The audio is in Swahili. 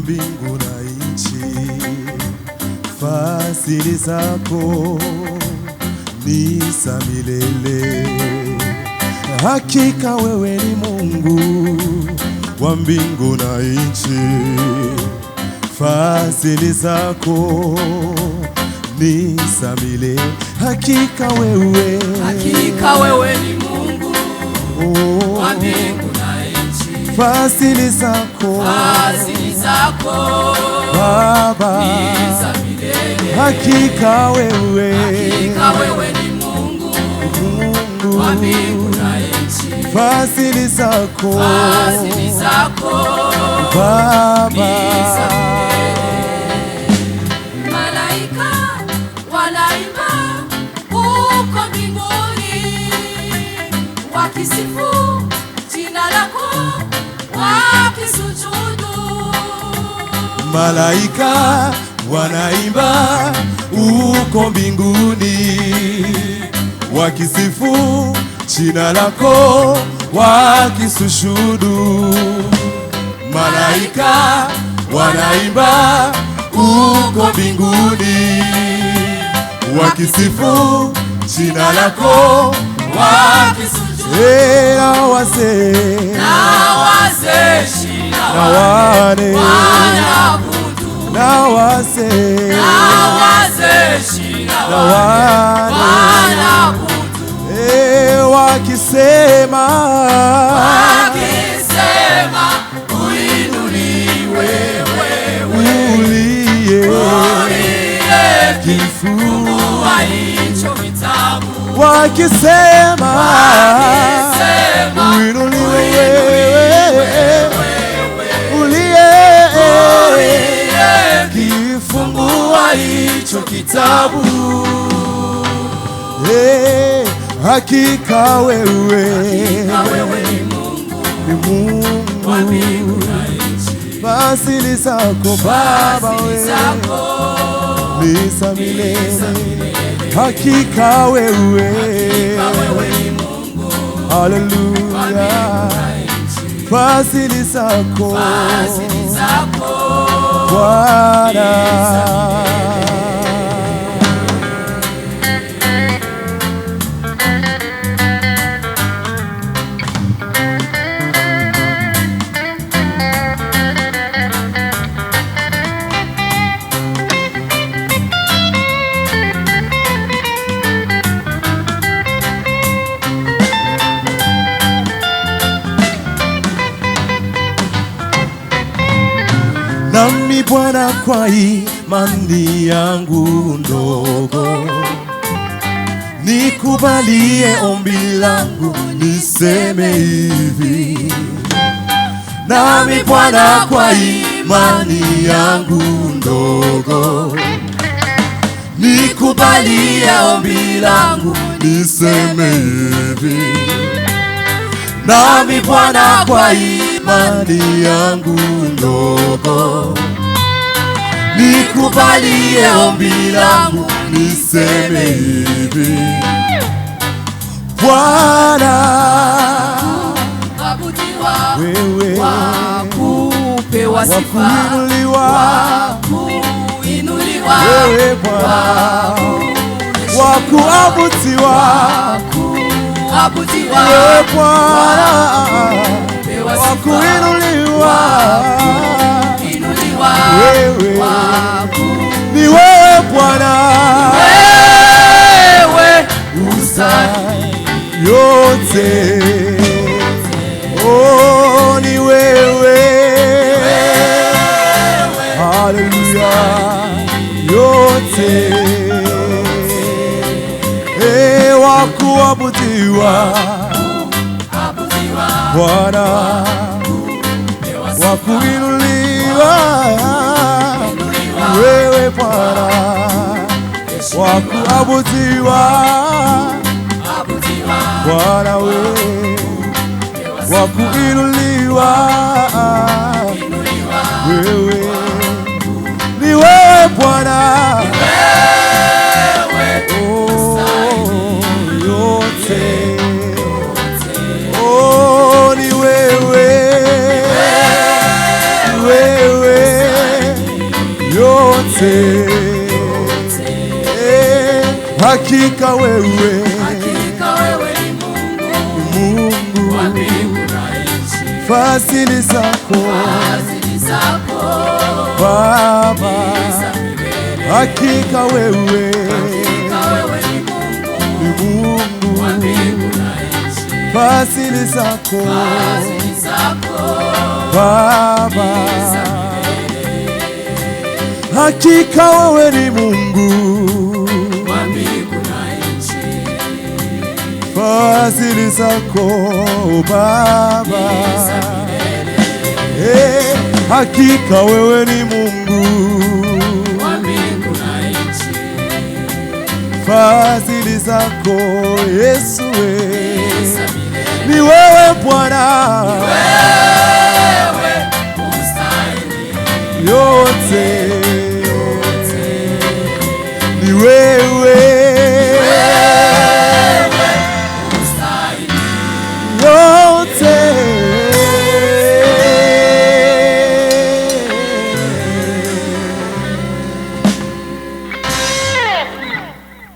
mbingu na nchi, fadhili zako ni za milele. Hakika wewe ni Mungu wa mbingu na nchi, fadhili zako ni za milele. Hakika wewe ni Mungu wa mbingu na nchi, fadhili zako Baba ni za milele. Hakika wewe ni Mungu wa mbingu na nchi, fadhili zako Baba ni za milele. Malaika wanaimba huko mbinguni, wakisifu jina lako, wakisujudu. Malaika wanaimba huko mbinguni, wakisifu jina lako, wakisujudu. Malaika wanaimba huko mbinguni, wakisifu jina lako, wakisujudu. Na wazee na wane na wazee na wane wakisema uinuliwe uliye kifungua hicho kitabu, wakisema uinuliwe uliye kifungua hicho kitabu. Hakika wewe ni Mungu wa mbingu na nchi, fadhili zako Baba wewe ni za milele. Hakika wewe ni Mungu haleluya, fadhili zako Bwana. Nami Bwana kwa imani yangu ndogo, nikubalie ombi langu niseme hivi. Nami Bwana kwa imani yangu ndogo, nikubalie ombi langu niseme hivi. Nami Bwana kwa imani yangu ndogo, nikubalie ombi langu niseme hivi. Bwana wewe wakupewa sifa, wakuinuliwa wewe Bwana, wakuabudiwa wewe Bwana, wakuinuliwa wewe, ni wewe Bwana, wewe ustahili yote. Oh, ni wewe haleluya, yote wakuabudiwa Bwana, wakuinuliwa wewe Bwana, wakuabudiwa Bwana, wewe wakuinuliwa wewe, ni wewe Bwana, yote. Oh, ni wewe hakika wewe hakika wewe ni Mungu Mungu wa mbingu na nchi. fadhili zako Fadhili zako Baba za milele. hakika wewe Hakika wewe ni Mungu ni Mungu wa mbingu na nchi. fadhili zako Fadhili zako Baba hakika wewe ni Mungu wa mbingu na nchi. fadhili zako Baba hakika wewe ni Mungu Wa mbingu na nchi. fadhili zako Yesu Za milele. ni wewe Bwana